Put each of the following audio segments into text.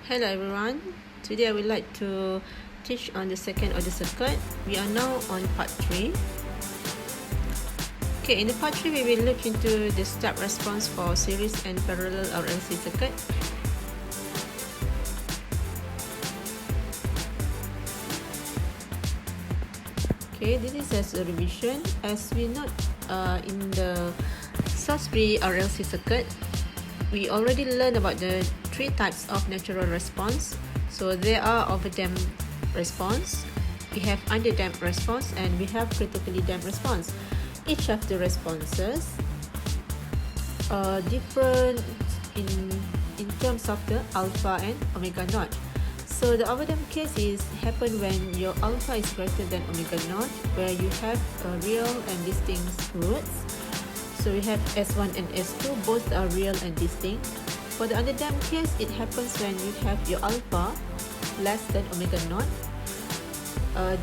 Hello everyone, today I would like to teach on the second order circuit. We are now on part 3. Okay, in the part 3 we will look into the step response for series and parallel RLC circuit. Okay, this is as a revision. As we note in the source-free RLC circuit, we already learned about the 3 types of natural response. So there are overdamped response, we have underdamped response, and we have critically damped response. Each of the responses are different in terms of the alpha and omega naught. So the overdamped case is happen when your alpha is greater than omega naught, where you have real and distinct roots. So we have S1 and S2, both are real and distinct. For the underdamped case, it happens when you have your alpha less than omega naught.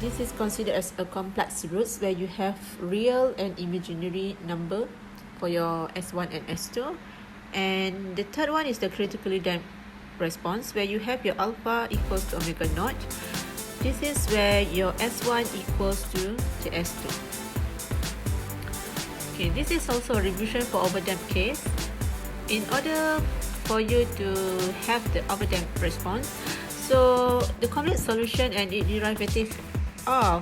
This is considered as a complex roots, where you have real and imaginary number for your S1 and S2. And the third one is the critically damped response, where you have your alpha equals to omega naught. This is where your S1 equals to the S2. Okay, this is also a revision for overdamped case. In order for you to have the overdamped response, so the complete solution and its derivative are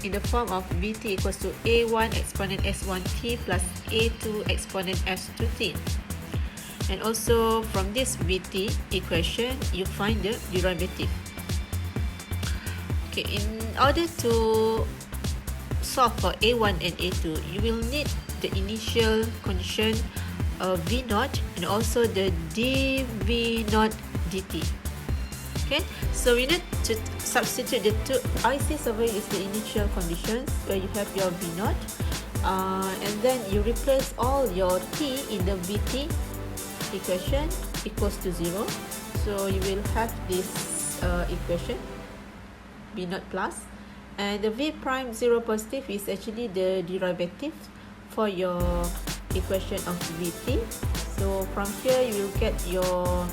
in the form of Vt equals to A1 exponent S1t plus A2 exponent S2t. And also from this Vt equation, you find the derivative. Okay, in order to solve for A1 and A2, you will need the initial condition of V0 and also the dV0 dt. Okay, so we need to substitute the two ICs over is the initial conditions, where you have your V0, and then you replace all your t in the Vt equation equals to 0. So you will have this equation V0 plus, and the V prime 0 positive is actually the derivative for your equation of Vt. So from here you will get your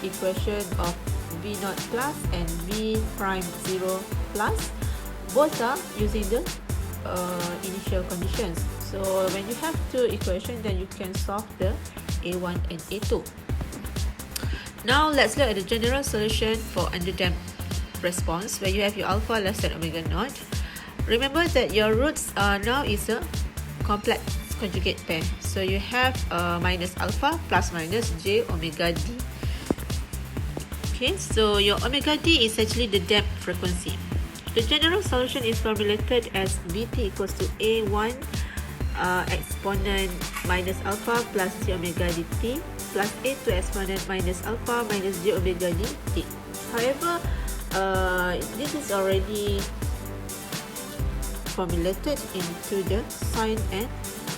equation of V0 plus and V prime 0 plus. Both are using the initial conditions. So when you have two equations, then you can solve the A1 and A2. Now let's look at the general solution for underdamped response, where you have your alpha less than omega naught. Remember that your roots now is a complex conjugate pair. So you have minus alpha plus minus j omega d. Okay, so your omega d is actually the damped frequency. The general solution is formulated as Vt equals to A1 exponent minus alpha plus j omega dt plus A2 exponent minus alpha minus j omega dt. However, this is already formulated into the sine and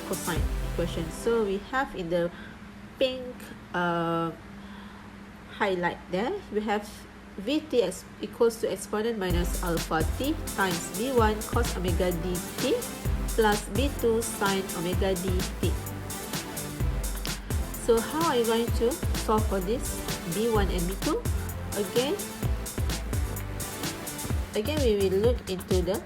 cosine equation. So we have in the pink highlight there, we have Vt equals to exponent minus alpha t times V1 cos omega dt plus V2 sine omega dt. So how are you going to solve for this V1 and V2? Again we will look into the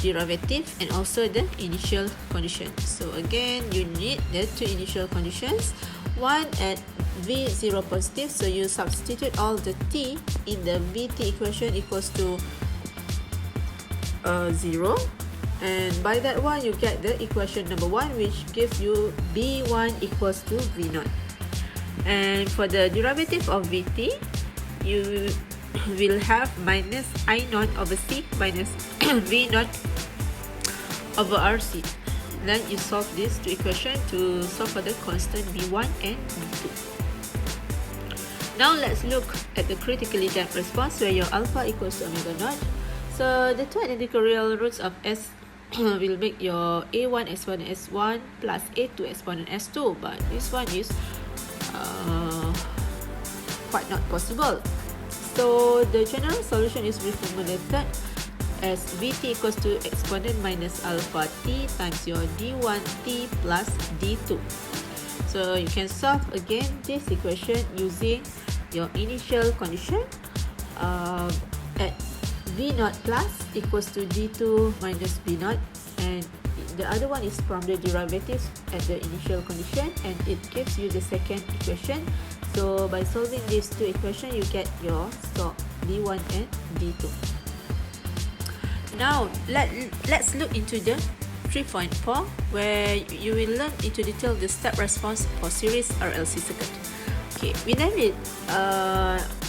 derivative and also the initial condition. So again, you need the two initial conditions, one at V0 positive, so you substitute all the t in the Vt equation equals to 0, and by that one you get the equation number 1, which gives you V1 equals to V0. And for the derivative of Vt, you will have minus I0 over C minus V0 over RC. Then you solve this two equation to solve for the constant V1 and V2. Now let's look at the critically damped response, where your alpha equals to omega naught. So the two identical real roots of S will make your A1 exponent S1 plus A2 exponent S2, but this one is quite not possible. So the general solution is reformulated as Vt equals to exponent minus alpha t times your d1t plus d2. So you can solve again this equation using your initial condition at V0 plus equals to D2 minus V0, and the other one is from the derivatives at the initial condition, and it gives you the second equation. So by solving these two equations, you get your D1 and D2. Now let's look into the 3.4, where you will learn into detail the step response for series RLC circuit. Okay, we name it.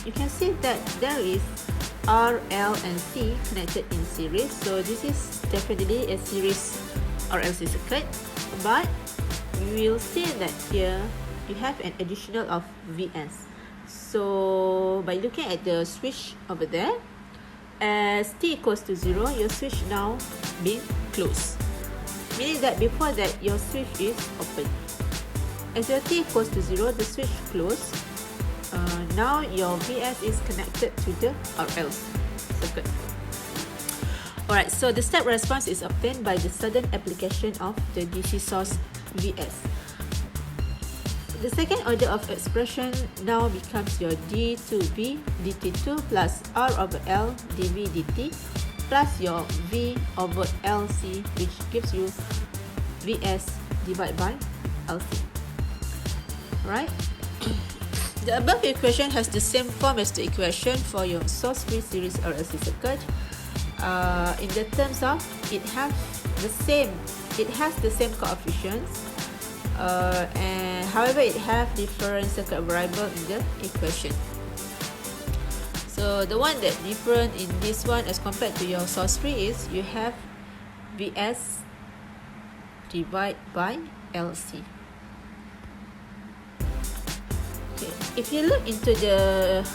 You can see that there is R, L, and C connected in series. So this is definitely a series RLC circuit, but you will see that here you have an additional of Vs. So by looking at the switch over there, as t equals to 0, your switch now being closed, meaning that before that your switch is open. As your t equals to 0, the switch closed. Now your Vs is connected to the RLC circuit. Alright, so the step response is obtained by the sudden application of the DC source Vs. The second order of expression now becomes your d2v dt2 plus r over l dv dt plus your v over lc, which gives you Vs divided by lc. Right? The above equation has the same form as the equation for your source-free series RLC circuit. In the terms of it has the same coefficients, and however it have different circuit variable in the equation. So the one that different in this one as compared to your source-free is you have Vs divided by LC. Okay, if you look into the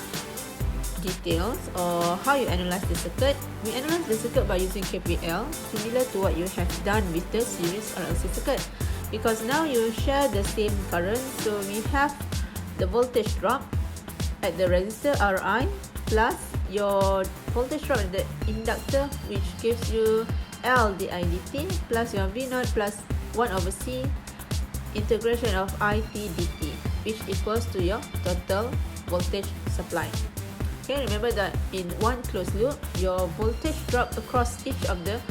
details or how you analyze the circuit, we analyze the circuit by using KPL, similar to what you have done with the series RLC circuit, because now you share the same current. So we have the voltage drop at the resistor Ri plus your voltage drop at the inductor, which gives you L di dt plus your V0 plus 1 over C integration of IT dt, which equals to your total voltage supply. Okay, remember that in one closed loop, your voltage drop across each of the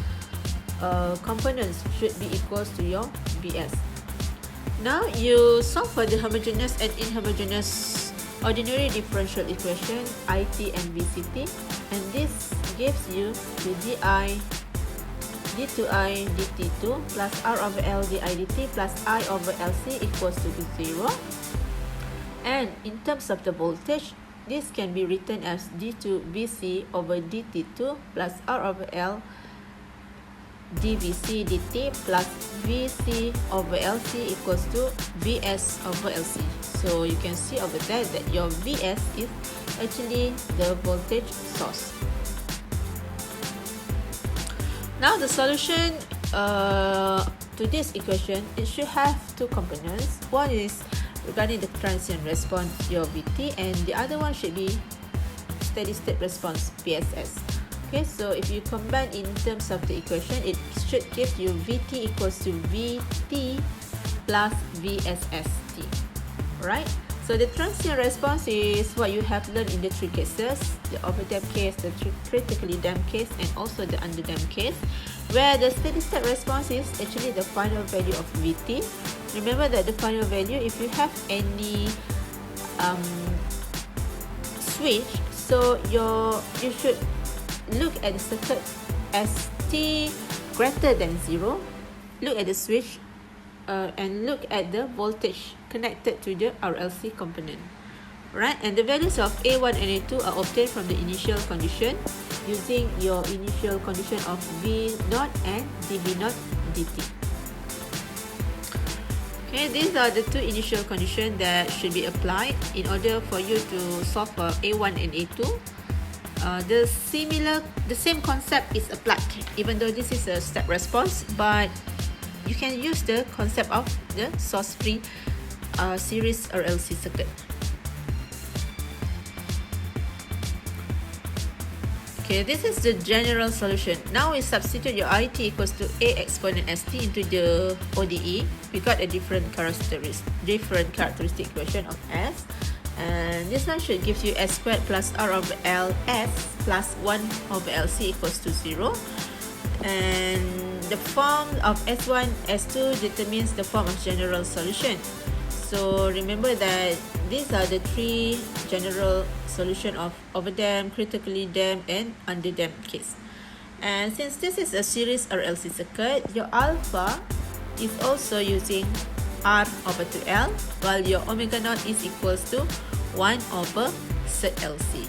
components should be equals to your Vs. Now you solve for the homogeneous and inhomogeneous ordinary differential equation IT and VCT, and this gives you the di d2i dt2 plus r over l di dt plus I over lc equals to 0. And in terms of the voltage, this can be written as d2vc over dt2 plus r over l dvc dt plus vc over lc equals to vs over lc. So you can see over there that your vs is actually the voltage source. Now the solution to this equation, it should have two components. One is regarding the transient response, your Vt, and the other one should be steady state response, PSS. Okay, so if you combine in terms of the equation, it should give you Vt equals to Vt plus VSST. Right? So the transient response is what you have learned in the three cases: the overdamped case, the critically damped case, and also the underdamped case, where the steady state response is actually the final value of Vt. Remember that the final value, if you have any switch, so you should look at the circuit as t greater than 0, look at the switch and look at the voltage connected to the RLC component. Right? And the values of A1 and A2 are obtained from the initial condition using your initial condition of V0 and dV0 dt. Okay, these are the two initial conditions that should be applied in order for you to solve for A1 and A2. The same concept is applied, even though this is a step response, but you can use the concept of the source-free series RLC circuit. Okay, this is the general solution. Now we substitute your IT equals to A exponent ST into the ODE. We got a different characteristic equation of S. And this one should give you S squared plus R over LS plus 1 over LC equals to 0. And the form of S1, S2 determines the form of general solution. So remember that these are the three general solution of overdamped, critically damped, and underdamped case. And since this is a series RLC circuit, your alpha is also using R over 2L, while your omega naught is equals to 1 over cert LC.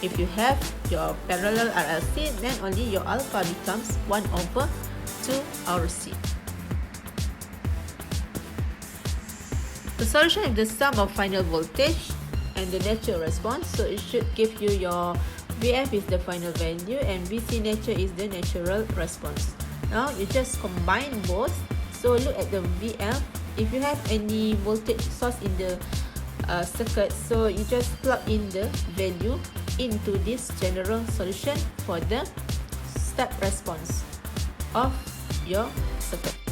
If you have your parallel RLC, then only your alpha becomes 1 over 2 RC. The solution is the sum of final voltage and the natural response. So it should give you your VF is the final value and VC nature is the natural response. Now you just combine both. So look at the VF. If you have any voltage source in the circuit, so you just plug in the value into this general solution for the step response of your circuit.